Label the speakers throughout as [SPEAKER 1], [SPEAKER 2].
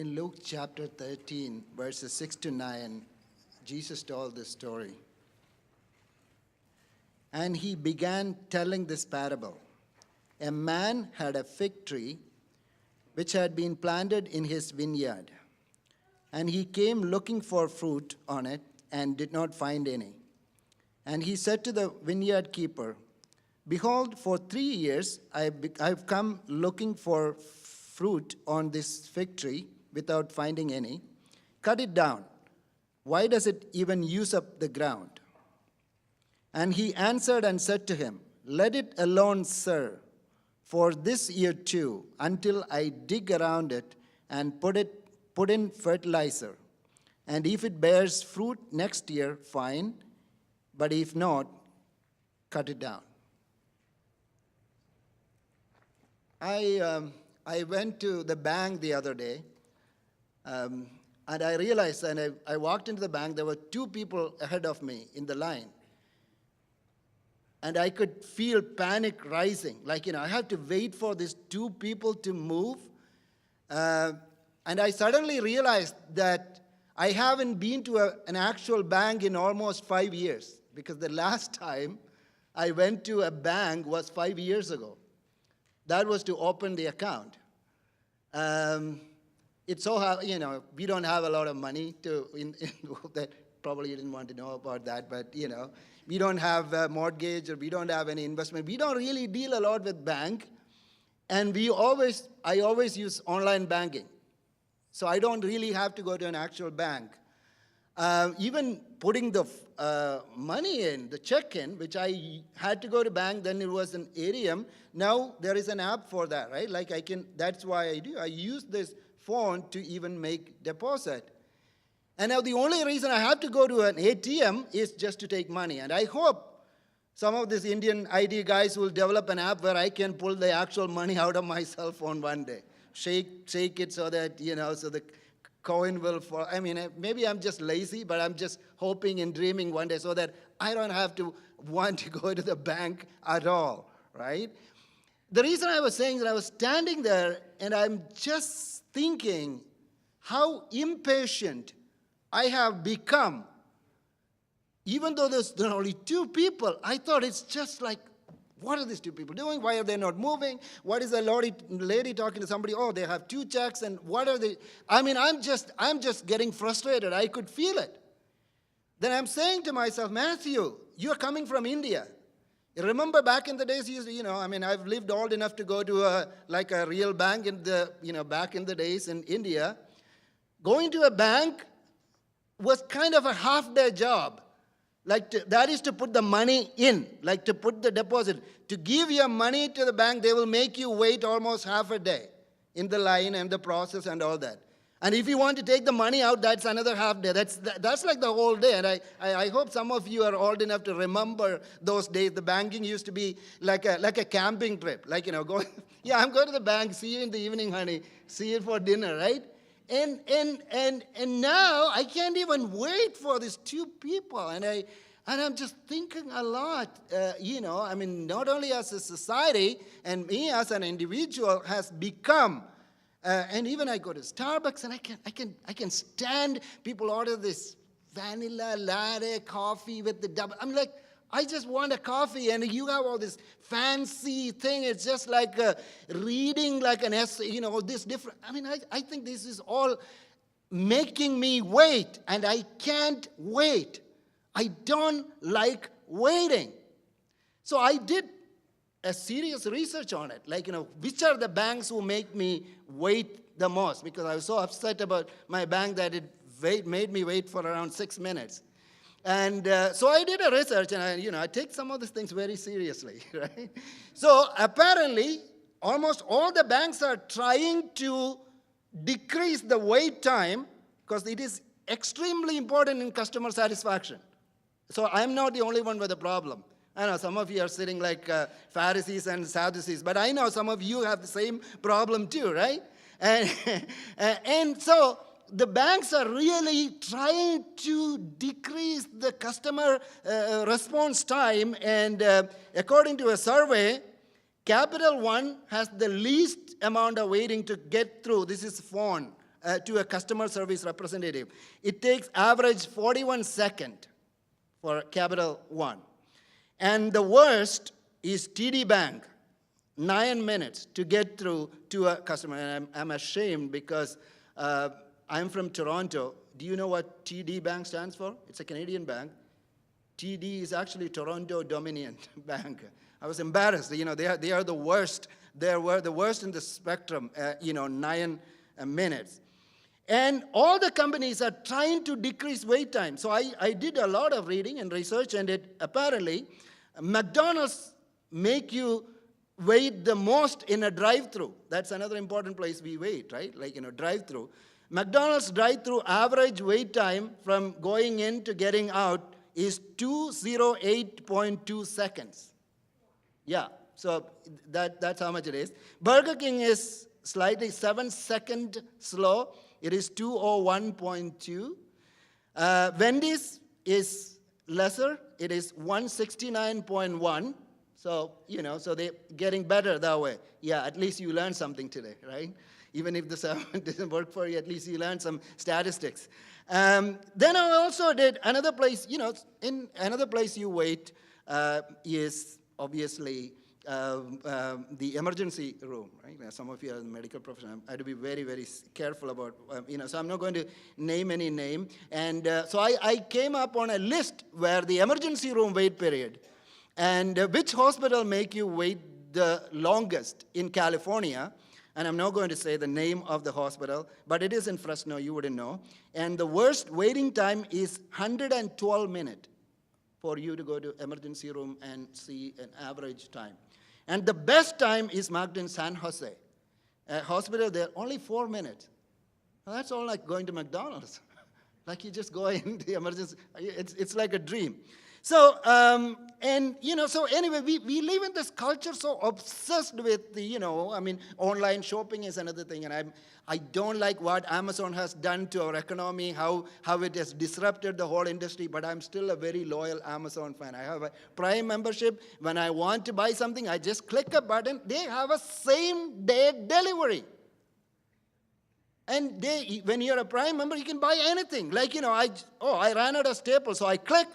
[SPEAKER 1] In Luke chapter 13, verses 6 to 9, Jesus told this story. And he began telling this parable. A man had a fig tree which had been planted in his vineyard. And he came looking for fruit on it and did not find any. And he said to the vineyard keeper, "Behold, for 3 years I've come looking for fruit on this fig tree without finding any. Cut it down. Why does it even use up the ground?" And he answered and said to him, "Let it alone, sir, for this year too, until I dig around it and put in fertilizer. And if it bears fruit next year, fine, but if not, cut it down." I went to the bank the other day, and I realized, and I walked into the bank, there were 2 people ahead of me in the line. And I could feel panic rising. Like, I have to wait for these 2 people to move. And I suddenly realized that I haven't been to an actual bank in almost 5 years. Because the last time I went to a bank was 5 years ago. That was to open the account. It's so, we don't have a lot of money that probably you didn't want to know about that, but, we don't have a mortgage or we don't have any investment. We don't really deal a lot with bank. And I always use online banking. So I don't really have to go to an actual bank. Even putting the money in, the check in, which I had to go to bank, then it was an ATM. Now there is an app for that, right? Like that's why I do. I use this phone to even make deposit. And now the only reason I have to go to an ATM is just to take money. And I hope some of these Indian ID guys will develop an app where I can pull the actual money out of my cell phone one day. Shake it so that, so the coin will fall. I mean, maybe I'm just lazy, but I'm just hoping and dreaming one day so that I don't have to want to go to the bank at all, right? The reason I was saying that I was standing there and I'm just thinking how impatient I have become. Even though there are only 2 people, I thought it's just like, what are these 2 people doing? Why are they not moving? What is the lady talking to somebody? Oh, they have 2 checks, and what are they? I mean, I'm just getting frustrated. I could feel it. Then I'm saying to myself, Mathew, you're coming from India. You remember back in the days, I've lived old enough to go to a real bank back in the days in India. Going to a bank was kind of a half-day job. That is to put the money in, like to put the deposit. To give your money to the bank, they will make you wait almost half a day in the line and the process and all that. And if you want to take the money out, that's another half day. That's like the whole day. And I hope some of you are old enough to remember those days. The banking used to be like a camping trip. Going, yeah, I'm going to the bank. See you in the evening, honey. See you for dinner, right? And now I can't even wait for these 2 people. And I'm just thinking a lot, not only as a society and me as an individual has become, and even I go to Starbucks and I can stand people order this vanilla latte coffee with the double. I'm like, I just want a coffee, and you have all this fancy thing. It's just like reading like an essay, this different. I think this is all making me wait, and I can't wait. I don't like waiting. So I did a serious research on it. Which are the banks who make me wait the most? Because I was so upset about my bank that it made me wait for around 6 minutes. And so I did a research, and I take some of these things very seriously, right? So apparently, almost all the banks are trying to decrease the wait time because it is extremely important in customer satisfaction. So I'm not the only one with a problem. I know some of you are sitting like Pharisees and Sadducees, but I know some of you have the same problem too, right? And so the banks are really trying to decrease the customer response time. And according to a survey, Capital One has the least amount of waiting to get through. This is phone to a customer service representative. It takes average 41 seconds for Capital One. And the worst is TD Bank, 9 minutes to get through to a customer. And I'm ashamed because I'm from Toronto. Do you know what TD Bank stands for? It's a Canadian bank. TD is actually Toronto Dominion Bank. I was embarrassed. You know, they are the worst. They were the worst in the spectrum, 9 minutes. And all the companies are trying to decrease wait time. So I did a lot of reading and research, and apparently McDonald's make you wait the most in a drive-through. That's another important place we wait, right? Like in a drive-through. McDonald's drive-through average wait time from going in to getting out is 208.2 seconds. Yeah, so that's how much it is. Burger King is slightly 7 seconds slow. It is 201.2. Wendy's is lesser. It is 169.1. So, so they're getting better that way. Yeah, at least you learned something today, right? Even if the 7 doesn't work for you, at least you learned some statistics. Then I also did another place, in another place you wait is obviously the emergency room, right? Now, some of you are in the medical profession. I have to be very, very careful about, so I'm not going to name any name. And so I came up on a list where the emergency room wait period and which hospital make you wait the longest in California. And I'm not going to say the name of the hospital, but it is in Fresno, you wouldn't know. And the worst waiting time is 112 minutes for you to go to emergency room and see an average time. And the best time is marked in San Jose. A hospital there, only 4 minutes. Well, that's all like going to McDonald's. Like you just go in the emergency, it's like a dream. So, so anyway, we live in this culture so obsessed with the, online shopping is another thing. And I don't like what Amazon has done to our economy, how it has disrupted the whole industry, but I'm still a very loyal Amazon fan. I have a Prime membership. When I want to buy something, I just click a button. They have a same-day delivery. And when you're a Prime member, you can buy anything. Like, I ran out of staples, so I click.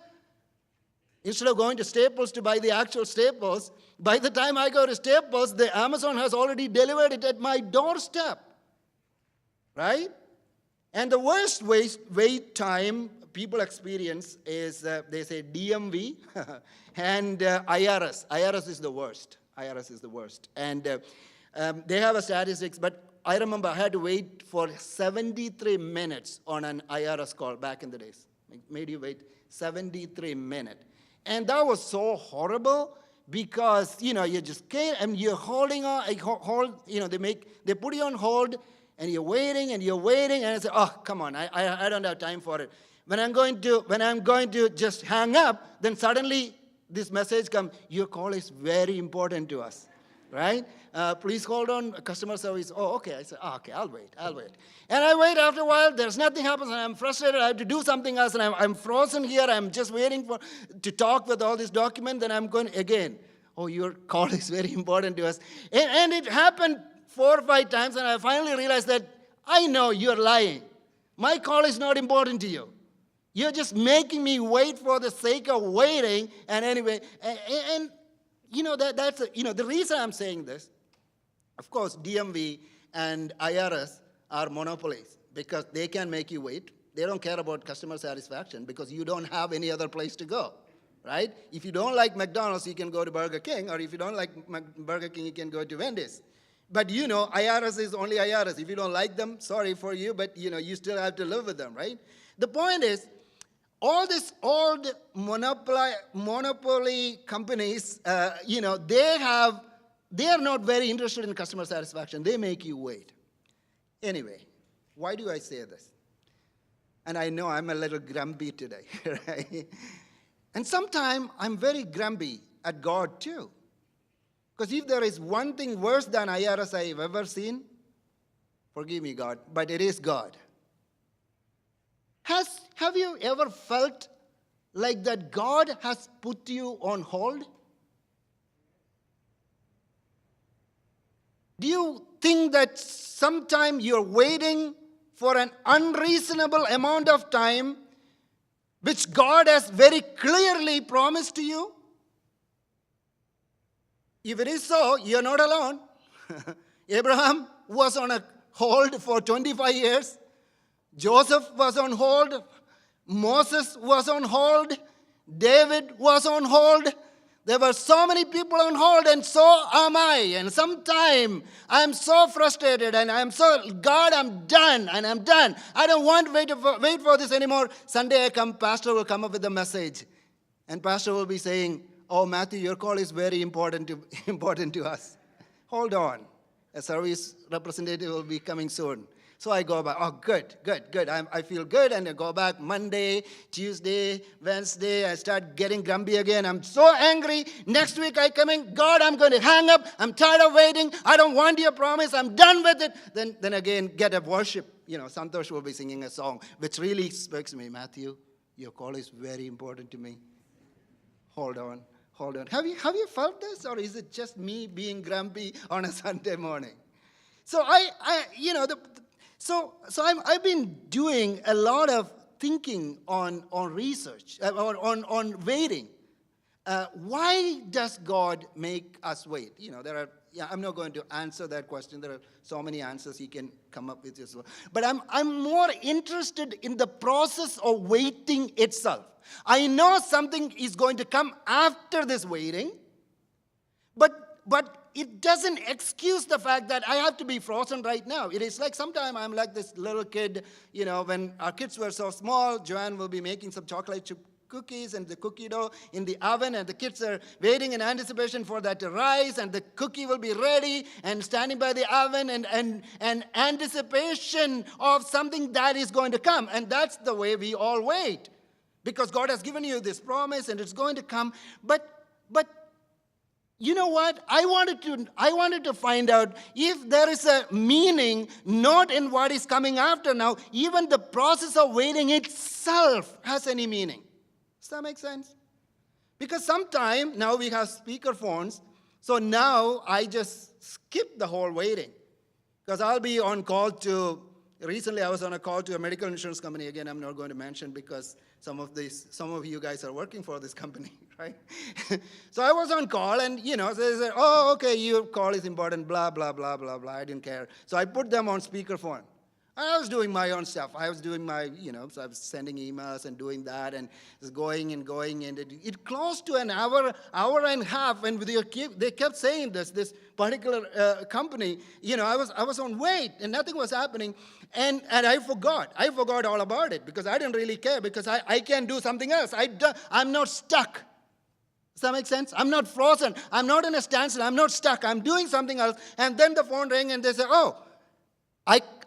[SPEAKER 1] Instead of going to Staples to buy the actual Staples, by the time I go to Staples, the Amazon has already delivered it at my doorstep, right? And the worst wait time people experience is, they say DMV and IRS. IRS is the worst. IRS is the worst. And they have a statistics, but I remember I had to wait for 73 minutes on an IRS call back in the days. It made you wait 73 minutes. And that was so horrible because, you just can't, and you're holding on, they put you on hold, and you're waiting, and I say, oh, come on, I don't have time for it. When I'm going to just hang up, then suddenly this message comes, your call is very important to us, right? Please hold on, customer service. Oh, okay. I said, okay, I'll wait. And I wait after a while, there's nothing happens, and I'm frustrated. I have to do something else, and I'm frozen here. I'm just waiting to talk with all this document. Then I'm going again. Oh, your call is very important to us. And it happened 4 or 5 times, and I finally realized that I know you're lying. My call is not important to you. You're just making me wait for the sake of waiting. And anyway, and that's the reason I'm saying this. Of course, DMV and IRS are monopolies because they can make you wait. They don't care about customer satisfaction because you don't have any other place to go, right? If you don't like McDonald's, you can go to Burger King, or if you don't like Burger King, you can go to Wendy's. But IRS is only IRS. If you don't like them, sorry for you, but you still have to live with them, right? The point is, all these old monopoly companies, they are not very interested in customer satisfaction. They make you wait. Anyway, why do I say this? And I know I'm a little grumpy today, right? And sometimes I'm very grumpy at God too. Because if there is one thing worse than IRS I've ever seen, forgive me, God, but it is God. Have you ever felt like that God has put you on hold? Do you think that sometime you're waiting for an unreasonable amount of time, which God has very clearly promised to you? If it is so, you're not alone. Abraham was on a hold for 25 years. Joseph was on hold. Moses was on hold. David was on hold. There were so many people on hold, and so am I. And sometime I'm so frustrated, and God, I'm done, and I'm done. I don't want to wait for this anymore. Sunday I come, pastor will come up with a message. And pastor will be saying, oh, Mathew, your call is very important to us. Hold on. A service representative will be coming soon. So I go back. Oh, good. I feel good. And I go back Monday, Tuesday, Wednesday. I start getting grumpy again. I'm so angry. Next week I come in. God, I'm going to hang up. I'm tired of waiting. I don't want your promise. I'm done with it. Then again, get a worship. Santosh will be singing a song, which really speaks to me. Mathew, your call is very important to me. Hold on. Have you felt this? Or is it just me being grumpy on a Sunday morning? So I've been doing a lot of thinking on research, on waiting. Why does God make us wait? I'm not going to answer that question. There are so many answers you can come up with as well. But I'm more interested in the process of waiting itself. I know something is going to come after this waiting, but it doesn't excuse the fact that I have to be frozen right now. It is like sometimes I'm like this little kid, when our kids were so small, Joanne will be making some chocolate chip cookies and the cookie dough in the oven, and the kids are waiting in anticipation for that to rise, and the cookie will be ready and standing by the oven and anticipation of something that is going to come. And that's the way we all wait, because God has given you this promise and it's going to come. But you know what? I wanted to find out if there is a meaning not in what is coming after now. Even the process of waiting itself has any meaning. Does that make sense? Because sometimes now we have speaker phones, so now I just skip the whole waiting. Because I'll be on call recently I was on a call to a medical insurance company. Again, I'm not going to mention because some of you guys are working for this company, right? So I was on call, and so they said, oh, okay, your call is important, blah, blah, blah, blah, blah. I didn't care. So I put them on speakerphone. I was doing my own stuff. I was doing my, so I was sending emails and doing that, and just going, and it close to an hour and a half, and they kept saying this particular company, I was on wait, and nothing was happening, and I forgot all about it, because I didn't really care, because I can do something else. I'm not stuck. Does that make sense? I'm not frozen. I'm not in a standstill. I'm not stuck. I'm doing something else, and then the phone rang, and they said, oh,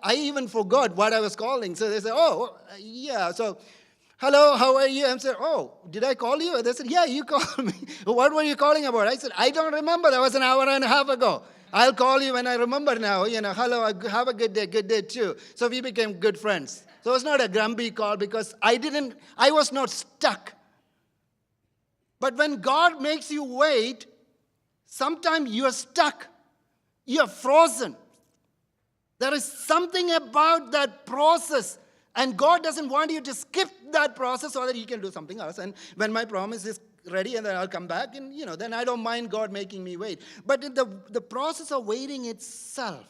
[SPEAKER 1] I even forgot what I was calling. So they said, oh, yeah. So, hello, how are you? I said, oh, did I call you? They said, yeah, you called me. What were you calling about? I said, I don't remember. That was an hour and a half ago. I'll call you when I remember now. Hello, have a good day too. So we became good friends. So it's not a grumpy call, because I was not stuck. But when God makes you wait, sometimes you are stuck. You are frozen. There is something about that process, and God doesn't want you to skip that process so that He can do something else. And when my promise is ready, and then I'll come back, and then I don't mind God making me wait. But in the process of waiting itself,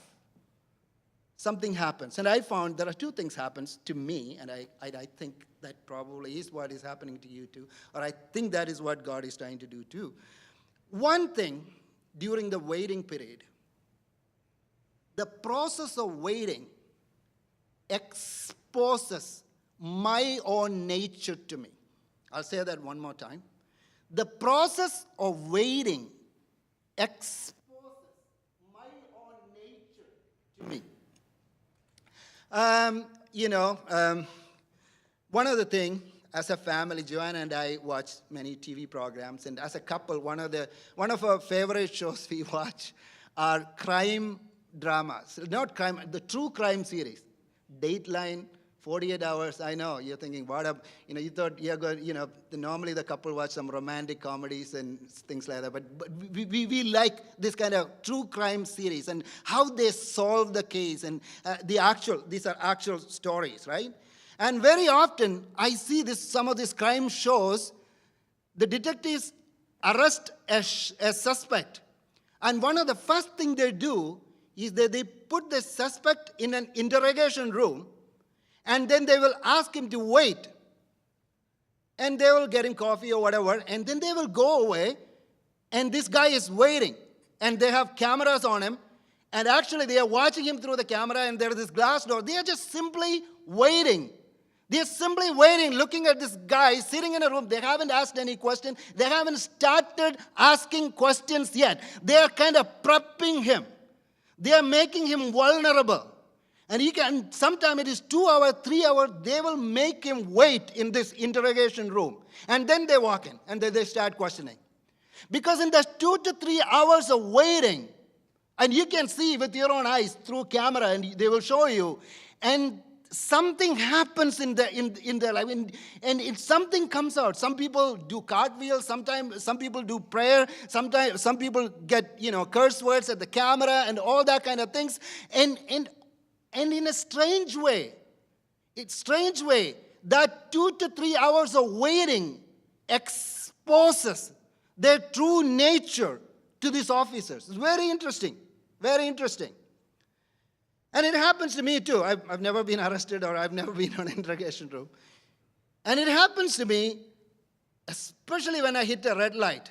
[SPEAKER 1] something happens. And I found there are two things happens to me, and I think that probably is what is happening to you too, or I think that is what God is trying to do too. One thing, during the waiting period, the process of waiting exposes my own nature to me. I'll say that one more time. The process of waiting exposes my own nature to me. One other thing, as a family, Joanna and I watch many TV programs, and as a couple, one of our favorite shows we watch are crime dramas. Not crime, the true crime series. Dateline, 48 hours, I know. You're thinking, you thought you're going, normally the couple watch some romantic comedies and things like that. But we like this kind of true crime series and how they solve the case. And these are actual stories, right? And very often, I see some of these crime shows, the detectives arrest a suspect. And one of the first things they do is that they put the suspect in an interrogation room, and then they will ask him to wait. And they will get him coffee or whatever, and then they will go away, and this guy is waiting. And they have cameras on him, and actually they are watching him through the camera, and there is this glass door. They are just simply waiting. They are simply waiting, looking at this guy sitting in a room. They haven't asked any question. They haven't started asking questions yet. They are kind of prepping him. They are making him vulnerable. And sometimes it is 2 hours, 3 hours, they will make him wait in this interrogation room. And then they walk in, and then they start questioning. Because in the 2 to 3 hours of waiting, and you can see with your own eyes through camera, and they will show you, and something happens in their life, and something comes out. Some people do cartwheels, sometimes some people do prayer, sometimes some people get curse words at the camera and all that kind of things. And in a strange way, that 2 to 3 hours of waiting exposes their true nature to these officers. It's very interesting, very interesting. And it happens to me too. I've never been arrested or I've never been in an interrogation room. And it happens to me, especially when I hit a red light.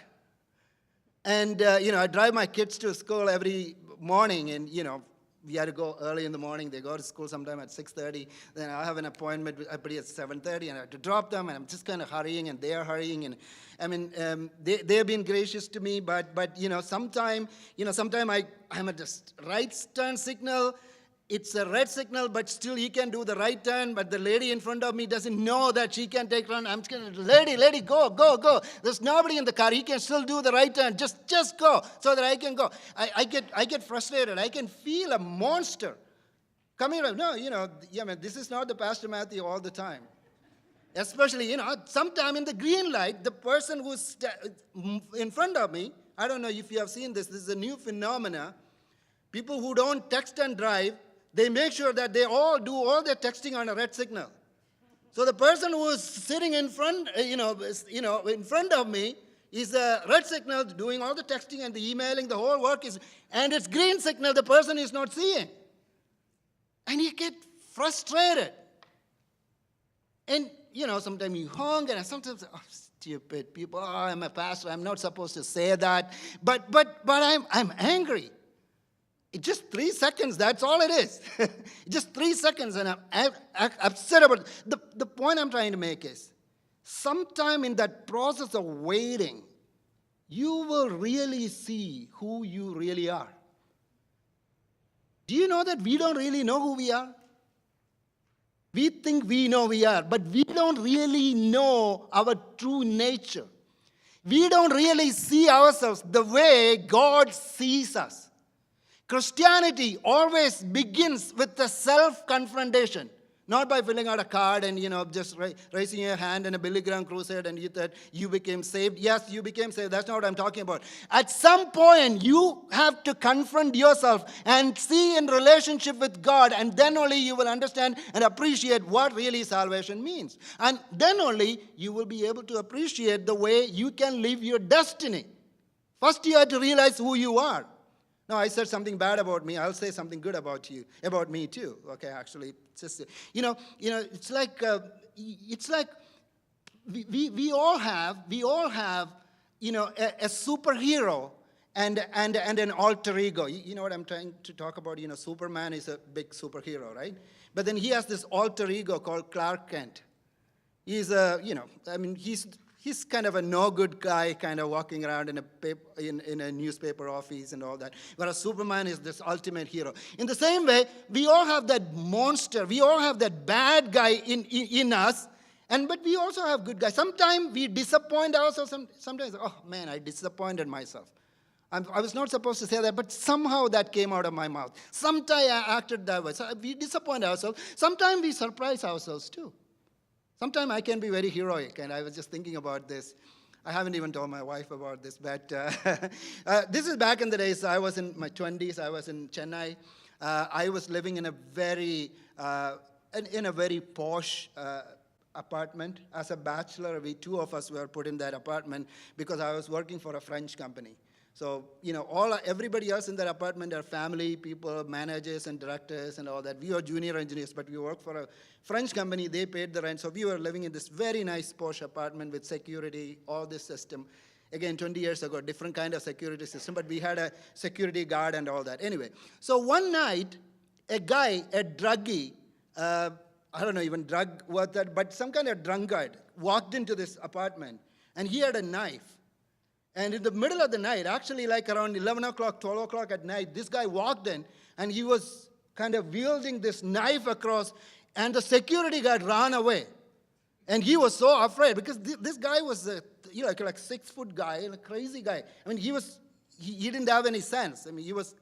[SPEAKER 1] And, I drive my kids to school every morning, and, we had to go early in the morning. They go to school sometime at 6:30. Then I have an appointment with everybody at 7:30, and I have to drop them, and I'm just kind of hurrying, and they are hurrying. And I mean, they have been gracious to me, but sometime I'm at the right turn signal. It's a red signal, but still he can do the right turn, but the lady in front of me doesn't know that she can take run. I'm just going to, lady, go. There's nobody in the car. He can still do the right turn. Just go so that I can go. I get frustrated. I can feel a monster coming around. No, this is not the Pastor Mathew all the time. Especially, sometime in the green light, the person who's in front of me, I don't know if you have seen this. This is a new phenomena. People who don't text and drive, they make sure that they all do all their texting on a red signal. So the person who is sitting in front, in front of me is a red signal doing all the texting and the emailing, the whole work is, and it's green signal the person is not seeing. And you get frustrated. And, sometimes you honk, and sometimes, stupid people, I'm a pastor, I'm not supposed to say that. But I'm angry. It's just 3 seconds, that's all it is. Just 3 seconds, and I'm upset about it. The point I'm trying to make is, sometime in that process of waiting, you will really see who you really are. Do you know that we don't really know who we are? We think we know we are, but we don't really know our true nature. We don't really see ourselves the way God sees us. Christianity always begins with the self-confrontation, not by filling out a card and, just raising your hand in a Billy Graham crusade and you thought you became saved. Yes, you became saved. That's not what I'm talking about. At some point, you have to confront yourself and see in relationship with God, and then only you will understand and appreciate what really salvation means. And then only you will be able to appreciate the way you can live your destiny. First, you have to realize who you are. No, I said something bad about me. I'll say something good about me too. Okay, actually, it's just, it's like we all have, a superhero and an alter ego. You know what I'm trying to talk about? Superman is a big superhero, right? But then he has this alter ego called Clark Kent. He's he's kind of a no-good guy, kind of walking around in a newspaper office and all that. Whereas Superman is this ultimate hero. In the same way, we all have that monster. We all have that bad guy in us. But we also have good guys. Sometimes we disappoint ourselves. Sometimes, oh man, I disappointed myself. I was not supposed to say that, but somehow that came out of my mouth. Sometimes I acted that way. So we disappoint ourselves. Sometimes we surprise ourselves too. Sometimes I can be very heroic, and I was just thinking about this. I haven't even told my wife about this, but this is back in the days. I was in my 20s. I was in Chennai. I was living in a very posh apartment. As a bachelor, two of us were put in that apartment because I was working for a French company. So, everybody else in that apartment are family people, managers and directors and all that. We were junior engineers, but we worked for a French company. They paid the rent. So we were living in this very nice posh apartment with security, all this system. Again, 20 years ago, different kind of security system, but we had a security guard and all that. Anyway, so one night, a guy, a druggie, I don't know even drug what that, but some kind of drunkard walked into this apartment, and he had a knife. And in the middle of the night, actually like around 11 o'clock, 12 o'clock at night, this guy walked in, and he was kind of wielding this knife across, and the security guard ran away. And he was so afraid, because this guy was like 6-foot guy, a crazy guy. I mean, he didn't have any sense. I mean, he was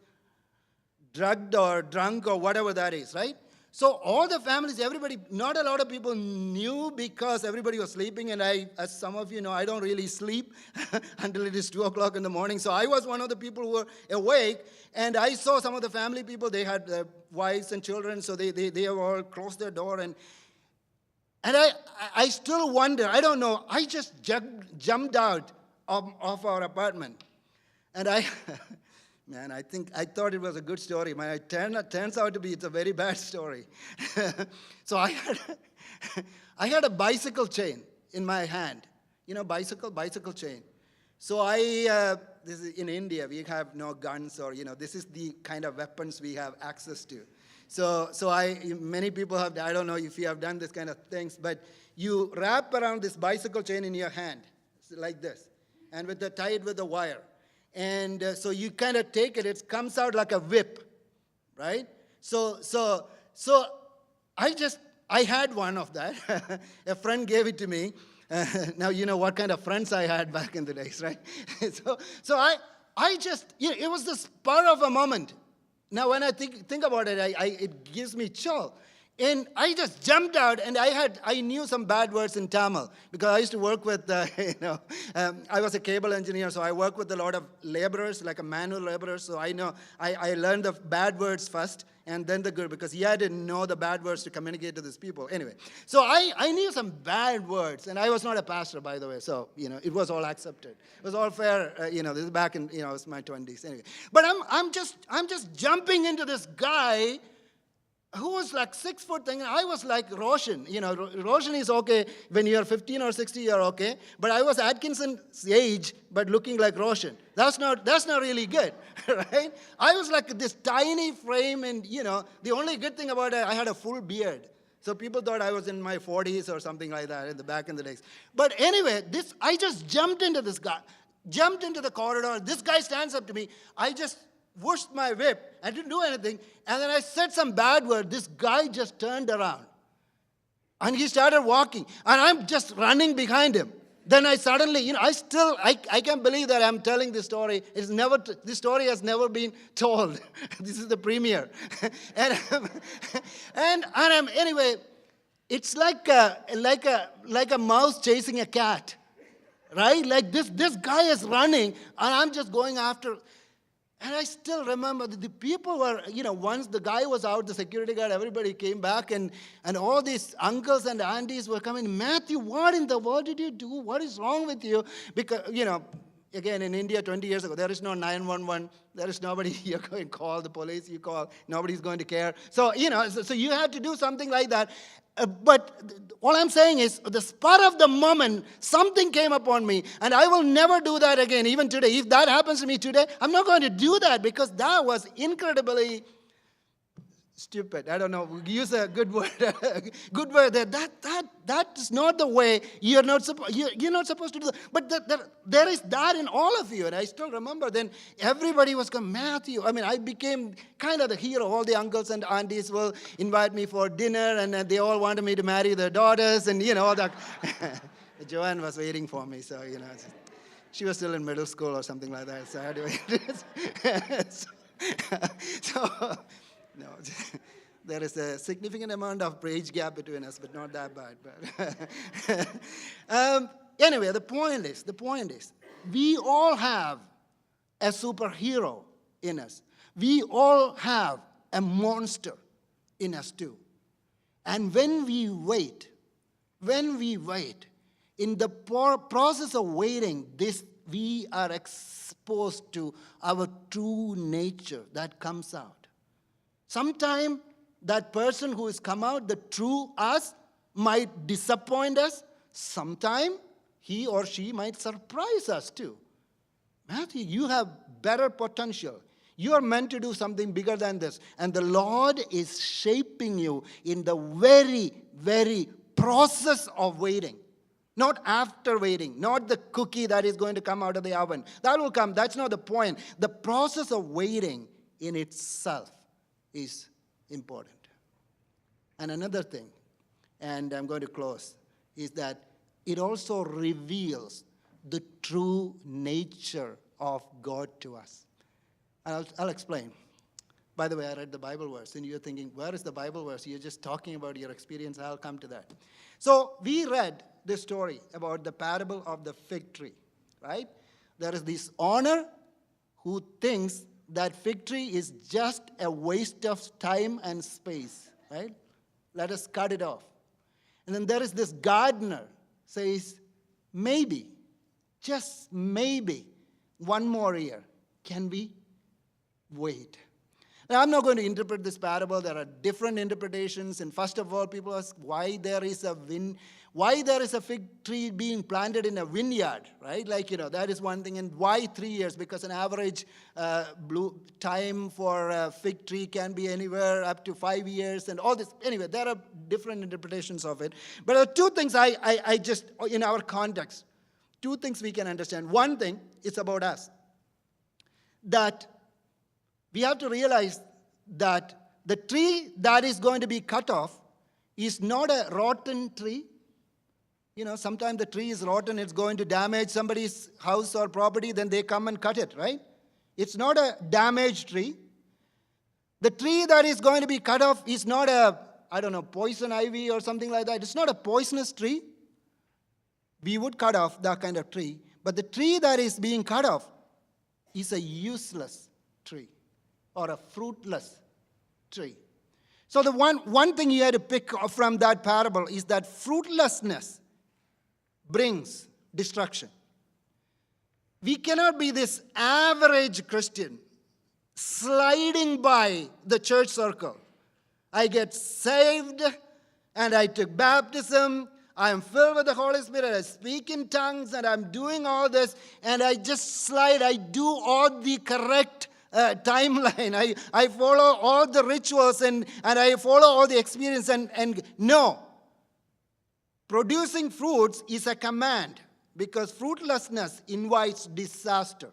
[SPEAKER 1] drugged or drunk or whatever that is, right? So all the families, everybody, not a lot of people knew because everybody was sleeping. And as some of you know, I don't really sleep until it is 2 o'clock in the morning. So I was one of the people who were awake. And I saw some of the family people, they had wives and children. So they all closed their door. And I still wonder, I don't know, I just jumped out of our apartment. And man, I thought it was a good story. Man, it turns out to be, it's a very bad story. So I had a bicycle chain in my hand. Bicycle chain. So this is in India, we have no guns or, this is the kind of weapons we have access to. So many people have, I don't know if you have done this kind of things, but you wrap around this bicycle chain in your hand, like this, and tie it with a wire. And so you kind of take it, it comes out like a whip, right? So I had one of that. A friend gave it to me. Now you know what kind of friends I had back in the days, right? so I just, it was the spur of a moment. Now when I think about it, it gives me chill. And I just jumped out, and I knew some bad words in Tamil because I used to work with, I was a cable engineer, so I worked with a lot of laborers, like a manual laborers. So I know I learned the bad words first, and then the good, because he had to know the bad words to communicate to these people. Anyway, so I knew some bad words, and I was not a pastor, by the way. So it was all accepted. It was all fair. This is back in it was my 20s. Anyway, but I'm just jumping into this guy who was like 6 foot thing. I was like Roshan. Roshan is okay when you're 15 or 60, you're okay. But I was Atkinson's age, but looking like Roshan. That's not really good, right? I was like this tiny frame, and the only good thing about it, I had a full beard. So people thought I was in my 40s or something like that back in the days. But anyway, I just jumped into this guy, jumped into the corridor. This guy stands up to me. I just whooshed my whip. I didn't do anything. And then I said some bad word. This guy just turned around. And he started walking. And I'm just running behind him. Then I suddenly, I can't believe that I'm telling this story. This story has never been told. This is the premiere. Anyway, it's like a mouse chasing a cat. Right? Like this guy is running, and I'm just going after. And I still remember that the people were, once the guy was out, the security guard, everybody came back, and all these uncles and aunties were coming, Mathew, what in the world did you do? What is wrong with you? Because, again, in India 20 years ago, there is no 911. There is nobody, you're going to call the police, you call, nobody's going to care. So, so you had to do something like that. But all I'm saying is, the spur of the moment, something came upon me, and I will never do that again, even today. If that happens to me today, I'm not going to do that, because that was incredibly stupid. I don't know, use a good word. Good word. That is not the way. You're not supposed to do that. But there is that in all of you. And I still remember then everybody was going, Mathew. I mean, I became kind of the hero. All the uncles and aunties will invite me for dinner, and they all wanted me to marry their daughters, and all that. Joanne was waiting for me, so She was still in middle school or something like that. So anyway, so no, there is a significant amount of age gap between us, but not that bad. But anyway, the point is, we all have a superhero in us. We all have a monster in us too. And when we wait, in the process of waiting, we are exposed to our true nature that comes out. Sometimes that person who has come out, the true us, might disappoint us. Sometimes he or she might surprise us too. Matthew, you have better potential. You are meant to do something bigger than this. And the Lord is shaping you in the very, very process of waiting. Not after waiting. Not the cookie that is going to come out of the oven. That will come. That's not the point. The process of waiting in itself is important. And another thing, and I'm going to close, is that it also reveals the true nature of God to us. I'll explain. By the way, I read the Bible verse, and you're thinking, where is the Bible verse? You're just talking about your experience. I'll come to that. So we read this story about the parable of the fig tree, right? There is this owner who thinks that fig tree is just a waste of time and space, right? Let us cut it off. And then there is this gardener says, maybe, just maybe, one more year. Can we wait? Now, I'm not going to interpret this parable. There are different interpretations. And first of all, people ask why there is a fig tree being planted in a vineyard, right? That is one thing. And why 3 years? Because an average time for a fig tree can be anywhere up to 5 years and all this. Anyway, there are different interpretations of it. But there are two things I just, in our context, two things we can understand. One thing is about us. That we have to realize that the tree that is going to be cut off is not a rotten tree. Sometimes the tree is rotten, it's going to damage somebody's house or property, then they come and cut it, right? It's not a damaged tree. The tree that is going to be cut off is not poison ivy or something like that. It's not a poisonous tree. We would cut off that kind of tree. But the tree that is being cut off is a useless tree or a fruitless tree. So the one thing you had to pick from that parable is that fruitlessness brings destruction. We cannot be this average Christian sliding by the church circle. I get saved and I took baptism. I am filled with the Holy Spirit. I speak in tongues and I'm doing all this and I just slide. I do all the correct timeline. I follow all the rituals and I follow all the experience and no. Producing fruits is a command because fruitlessness invites disaster,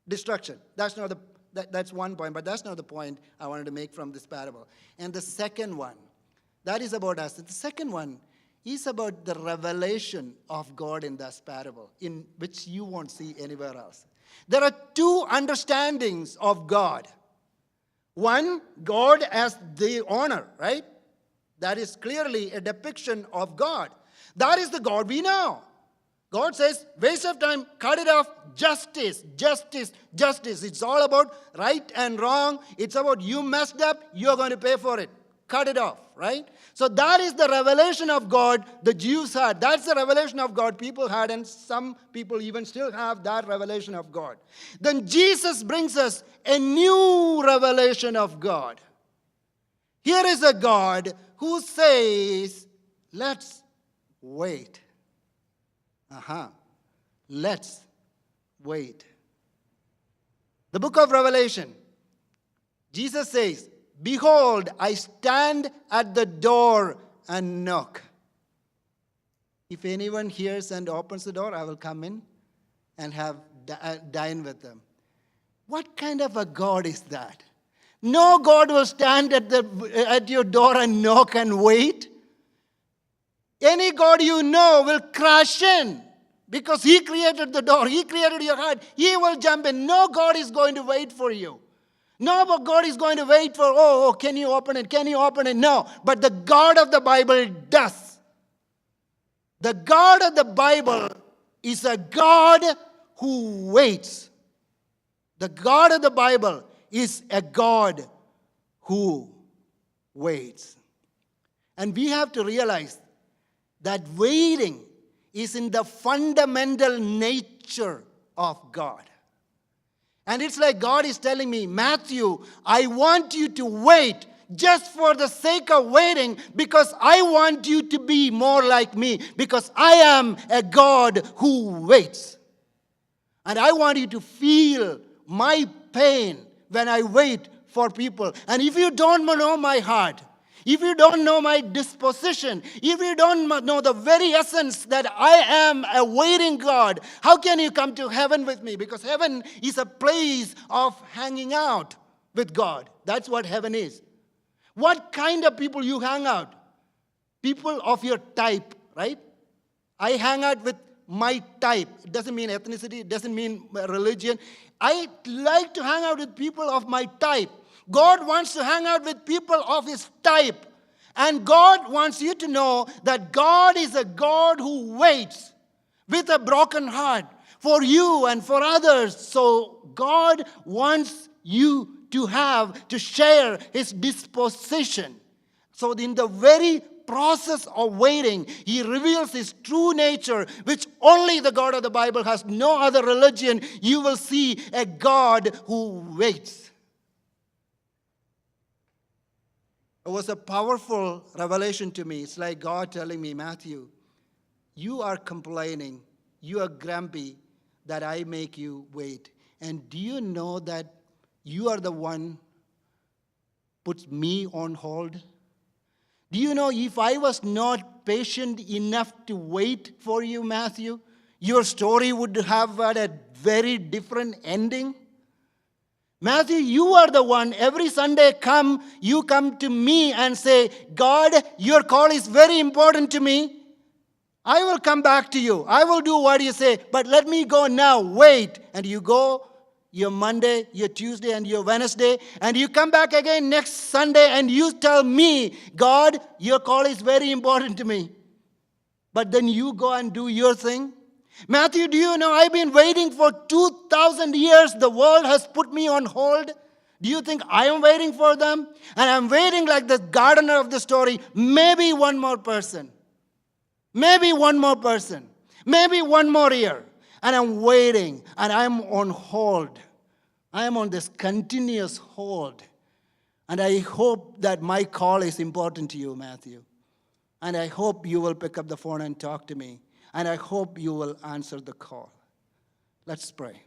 [SPEAKER 1] destruction. That's one point, but that's not the point I wanted to make from this parable. And the second one, that is about us. The second one is about the revelation of God in this parable, in which you won't see anywhere else. There are two understandings of God. One, God as the owner, right? That is clearly a depiction of God. That is the God we know. God says, waste of time, cut it off, justice, justice, justice. It's all about right and wrong. It's about you messed up, you're going to pay for it. Cut it off, right? So that is the revelation of God the Jews had. That's the revelation of God people had, and some people even still have that revelation of God. Then Jesus brings us a new revelation of God. Here is a God who says, let's wait. Let's wait. The book of Revelation, Jesus says, behold, I stand at the door and knock. If anyone hears and opens the door, I will come in and dine with them. What kind of a God is that? No God will stand at your door and knock and wait. Any God you know will crash in Because He created the door. He created your heart. He will jump in. No God is going to wait for you. No, but God is going to wait for, can you open it? Can you open it? No, but the God of the Bible does. The God of the Bible is a God who waits. The God of the Bible is a God who waits. And we have to realize that waiting is in the fundamental nature of God. And it's like God is telling me, Matthew, I want you to wait just for the sake of waiting, because I want you to be more like me, because I am a God who waits. And I want you to feel my pain when I wait for people. And if you don't know my heart, if you don't know my disposition, if you don't know the very essence that I am a waiting God, how can you come to heaven with me? Because heaven is a place of hanging out with God. That's what heaven is. What kind of people you hang out? People of your type, right? I hang out with my type. It doesn't mean ethnicity. It doesn't mean religion. I like to hang out with people of my type. God wants to hang out with people of His type. And God wants you to know that God is a God who waits with a broken heart for you and for others. So God wants you to share His disposition. So in the very process of waiting, He reveals His true nature, which only the God of the Bible has. No other religion you will see a God who waits. It was a powerful revelation to me. It's like God telling me, Matthew, you are complaining, you are grumpy that I make you wait. And do you know that you are the one puts me on hold? Do you know if I was not patient enough to wait for you, Matthew, your story would have had a very different ending? Matthew, you are the one, every Sunday you come to me and say, God, your call is very important to me. I will come back to you. I will do what you say, but let me go now. Wait. And you go your Monday, your Tuesday, and your Wednesday, and you come back again next Sunday and you tell me, God, your call is very important to me. But then you go and do your thing. Matthew, do you know I've been waiting for 2,000 years. The world has put me on hold. Do you think I am waiting for them? And I'm waiting like the gardener of the story. Maybe one more person. Maybe one more person. Maybe one more year. And I'm waiting. And I'm on hold. I am on this continuous hold. And I hope that my call is important to you, Matthew. And I hope you will pick up the phone and talk to me. And I hope you will answer the call. Let's pray.